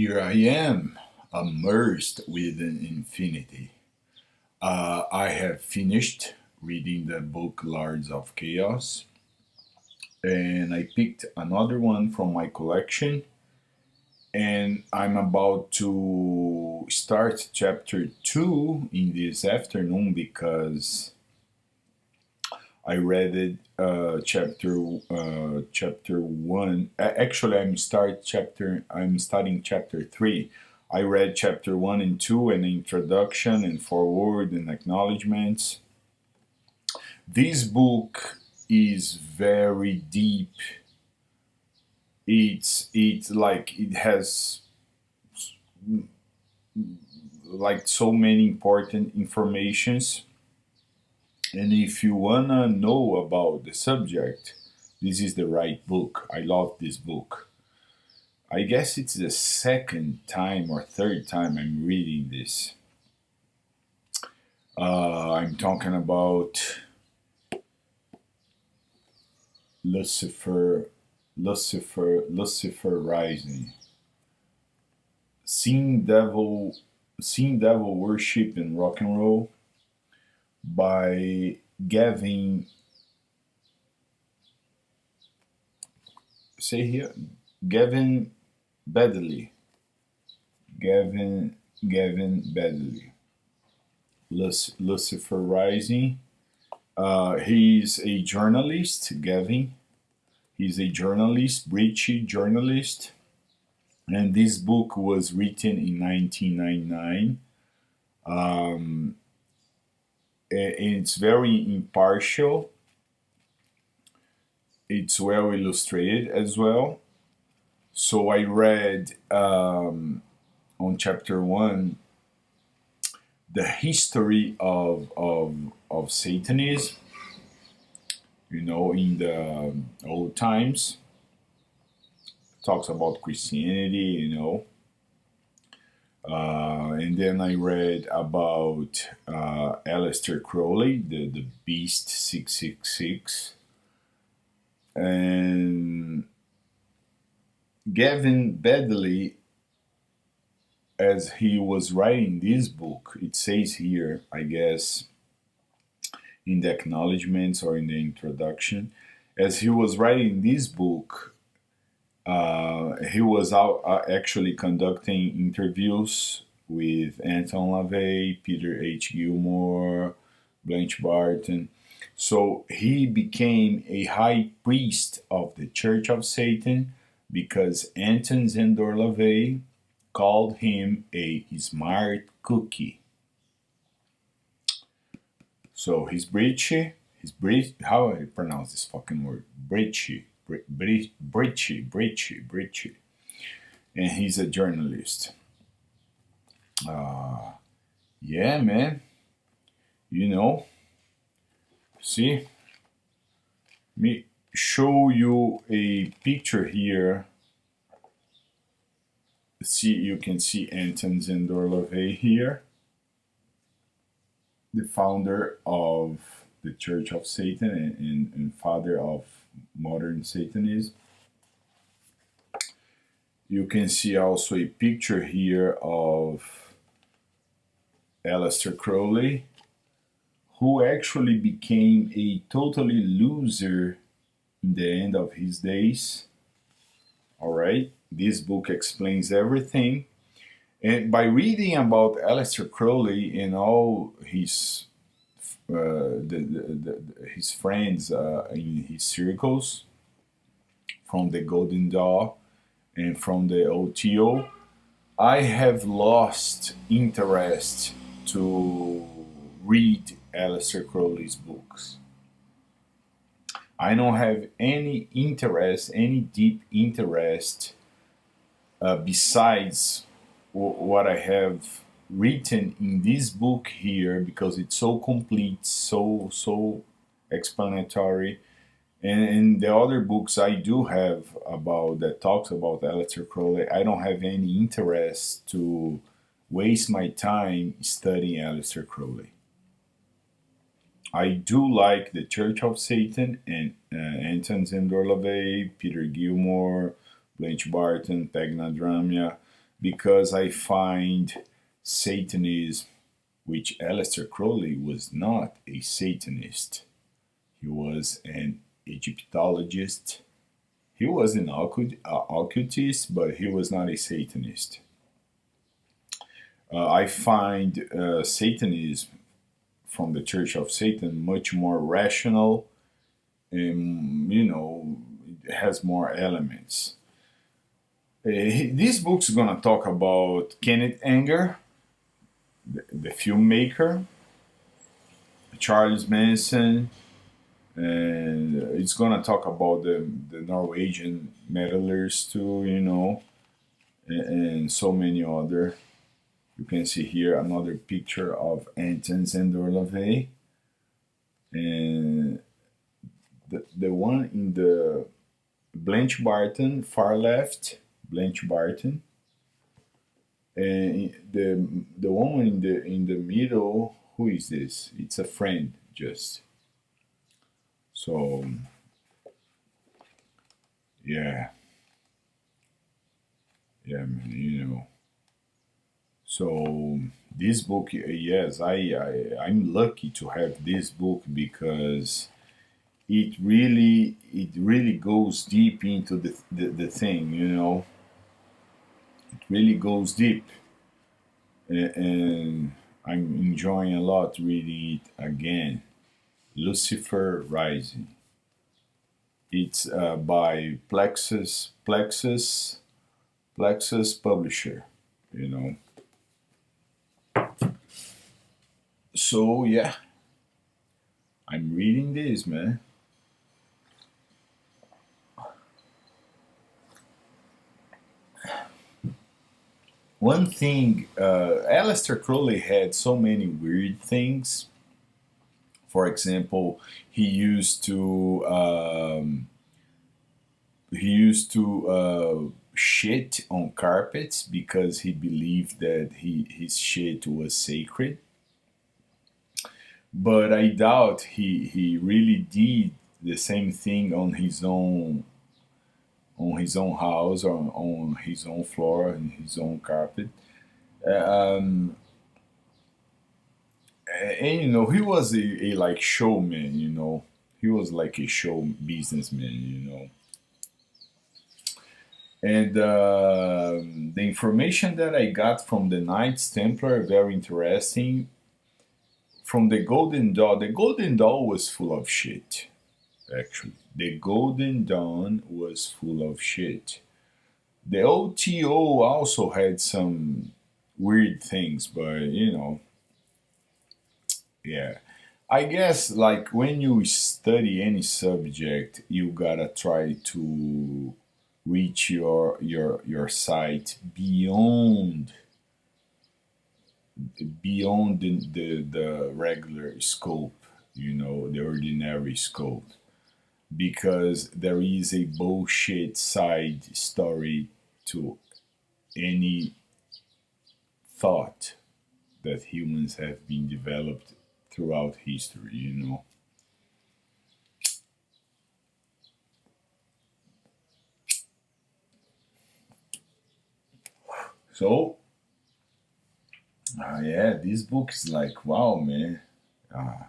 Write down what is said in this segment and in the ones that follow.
Here I am, immersed within infinity. I have finished reading the book Lords of Chaos, and I picked another one from my collection, and I'm about to start chapter 2 in this afternoon because I read it chapter 1. Actually, I'm starting chapter 3. I read chapter 1 and 2, an introduction and forward and acknowledgments. This book is very deep. It's like it has like so many important informations, and if you wanna know about the subject, this is the right book. I love this book. I guess it's the second time or third time I'm reading this. I'm talking about Lucifer Rising. Seeing Devil Worship and Rock and Roll by Gavin. Say here, Gavin Bedley. Gavin Bedley. Lucifer Rising. He's a journalist, Gavin. He's a journalist, British journalist. And this book was written in 1999. And it's very impartial. It's well illustrated as well. So I read on chapter 1 the history of Satanism, in the old times. Talks about Christianity. And then I read about Aleister Crowley, the Beast 666. And Gavin Bedley, as he was writing this book, it says here, I guess, in the acknowledgments or in the introduction, as he was writing this book, he was out actually conducting interviews with Anton LaVey, Peter H. Gilmore, Blanche Barton. So he became a high priest of the Church of Satan because Anton Zendor LaVey called him a smart cookie. So he's British. How I pronounce this fucking word? British. And he's a journalist. Yeah, man. See, let me show you a picture here. See, you can see Anton Zendor LaVey here, the founder of the Church of Satan and father of modern Satanism. You can see also a picture here of Aleister Crowley, who actually became a totally loser in the end of his days. All right, this book explains everything. And by reading about Aleister Crowley and all his his friends in his circles, from the Golden Dawn and from the O.T.O, I have lost interest to read Aleister Crowley's books. I don't have any interest, any deep interest, besides what I have written in this book here, because it's so complete, so explanatory. And the other books I do have about that talks about Aleister Crowley, I don't have any interest to waste my time studying Aleister Crowley. I do like the Church of Satan and Anton Zendor LaVey, Peter Gilmore, Blanche Barton, Pegna Dramia. because I find Satanism, which Aleister Crowley was not a Satanist. He was an Egyptologist. He was an occultist, but he was not a Satanist. I find Satanism from the Church of Satan much more rational, and it has more elements. This book's gonna talk about Kenneth Anger, the filmmaker, Charles Manson, and it's gonna talk about the Norwegian meddlers too, and so many other. You can see here another picture of Antons and Dorlove, and the one in the Blanche Barton, far left, Blanche Barton, and the woman in the middle, who is this? It's a friend, just. So yeah, yeah, man, So this book, yes, I'm lucky to have this book because it really goes deep into the thing, It really goes deep, and I'm enjoying a lot reading it again. Lucifer Rising. It's by Plexus Publisher, you know. So yeah, I'm reading this, man. One thing, Aleister Crowley had so many weird things. For example, he used to shit on carpets because he believed that his shit was sacred. But I doubt he really did the same thing on his own house or on his own floor and his own carpet. Um, and he was a like showman. He was like a show businessman. And the information that I got from the Knights Templar very interesting. From the Golden Dawn was full of shit. Actually, the Golden Dawn was full of shit. The O.T.O also had some weird things, but yeah. I guess like when you study any subject, you gotta try to reach your sight beyond the regular scope, the ordinary scope, because there is a bullshit side story to any thought that humans have been developed throughout history. So, yeah, this book is like, wow, man. Uh,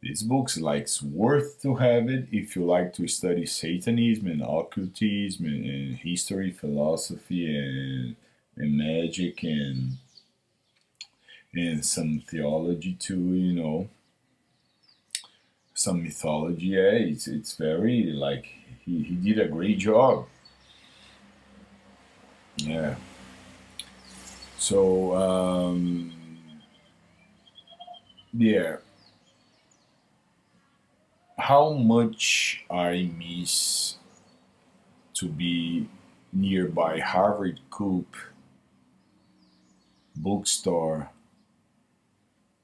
this book's like it's worth to have it if you like to study Satanism and occultism and history, philosophy, and magic and some theology too. Some mythology. Yeah, it's very like he did a great job. Yeah. So yeah, how much I miss to be nearby Harvard Coop bookstore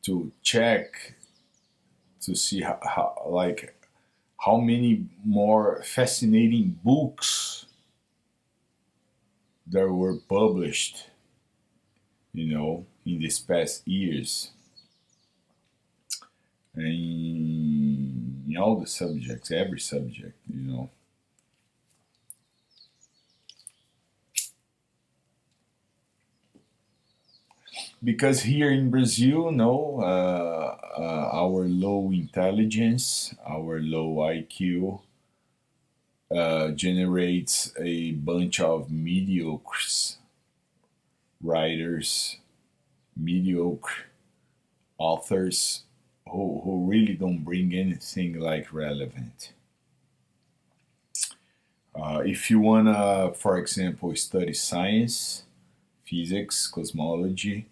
to check to see how many more fascinating books that were published, in these past years, in all the subjects, every subject. Because here in Brazil, no, our low intelligence, our low IQ generates a bunch of mediocre writers, mediocre authors who really don't bring anything like relevant. If you wanna, for example, study science, physics, cosmology,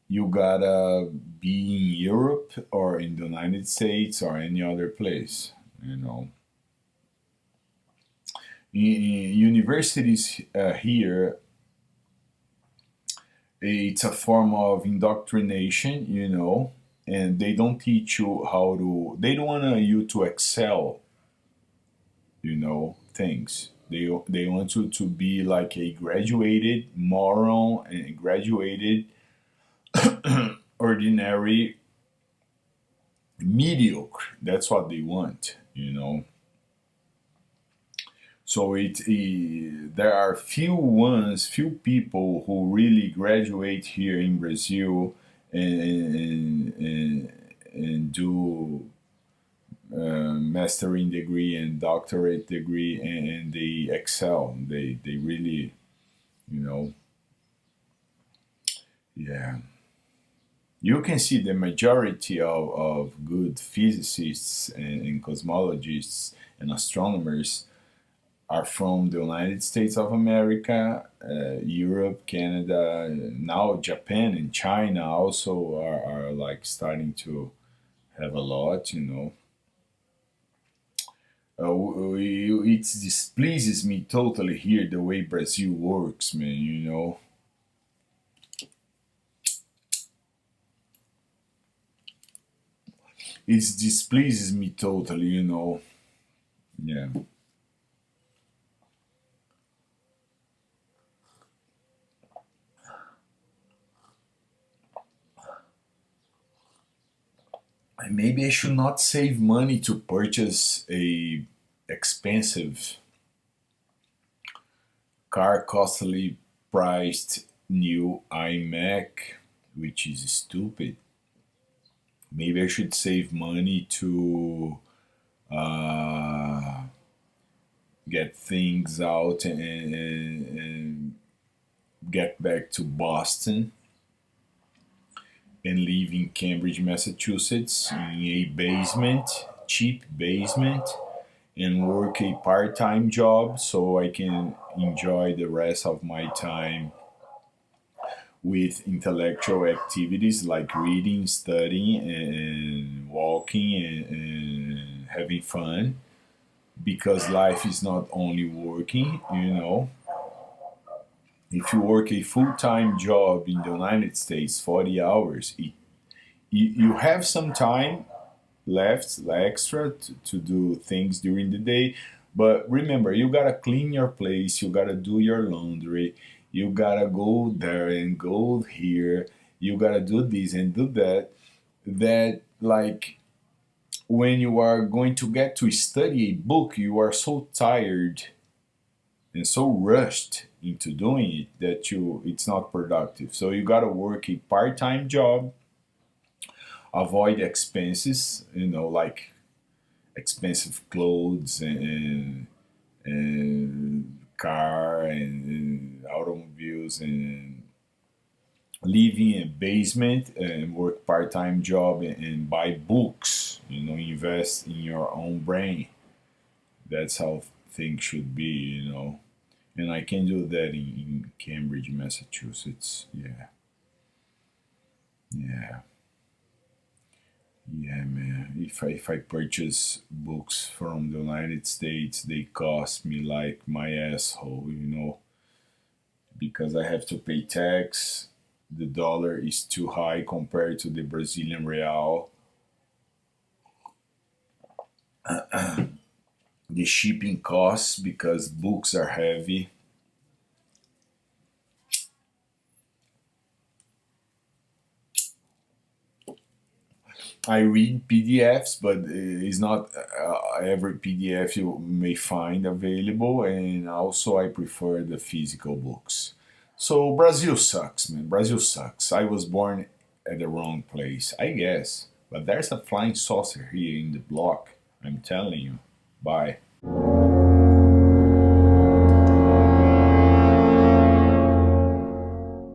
you gotta be in Europe or in the United States or any other place. You know, in universities here, it's a form of indoctrination. You know, and they don't teach you how to. They don't want you to excel. You know, things. They want you to be like a graduated moron and graduated ordinary mediocre. That's what they want. You know, so there are few people who really graduate here in Brazil and do mastering degree and doctorate degree, and they excel. They really, you know, yeah. You can see the majority of good physicists and cosmologists and astronomers are from the United States of America, Europe, Canada, now Japan and China also are like starting to have a lot, you know. It displeases me totally here the way Brazil works, man, you know. It displeases me totally, you know. Yeah. Maybe I should not save money to purchase a expensive car, costly priced new iMac, which is stupid. Maybe I should save money to uh, get things out and get back to Boston and live in Cambridge, Massachusetts, in a basement, cheap basement, and work a part time job so I can enjoy the rest of my time with intellectual activities like reading, studying, and walking and having fun. Because life is not only working, you know. If you work a full time job in the United States, 40 hours, you have some time left extra to do things during the day. But remember, you gotta clean your place, you gotta do your laundry, you gotta go there and go here, you gotta do this and do that. That, like, when you are going to get to study a book, you are so tired and so rushed into doing it that it's not productive. So you gotta work a part-time job, avoid expenses, you know, like expensive clothes and car and automobiles, and live in a basement and work part-time job and buy books, you know, invest in your own brain. That's how things should be, you know. And I can do that in Cambridge, Massachusetts. Yeah, yeah, yeah, man. If I purchase books from the United States, they cost me like my asshole, you know, because I have to pay tax. The dollar is too high compared to the Brazilian real. The shipping costs because books are heavy. I read PDFs, but it's not every PDF you may find available, and also I prefer the physical books. So Brazil sucks, man. Brazil sucks. I was born at the wrong place, I guess. But there's a flying saucer here in the block. I'm telling you. Bye.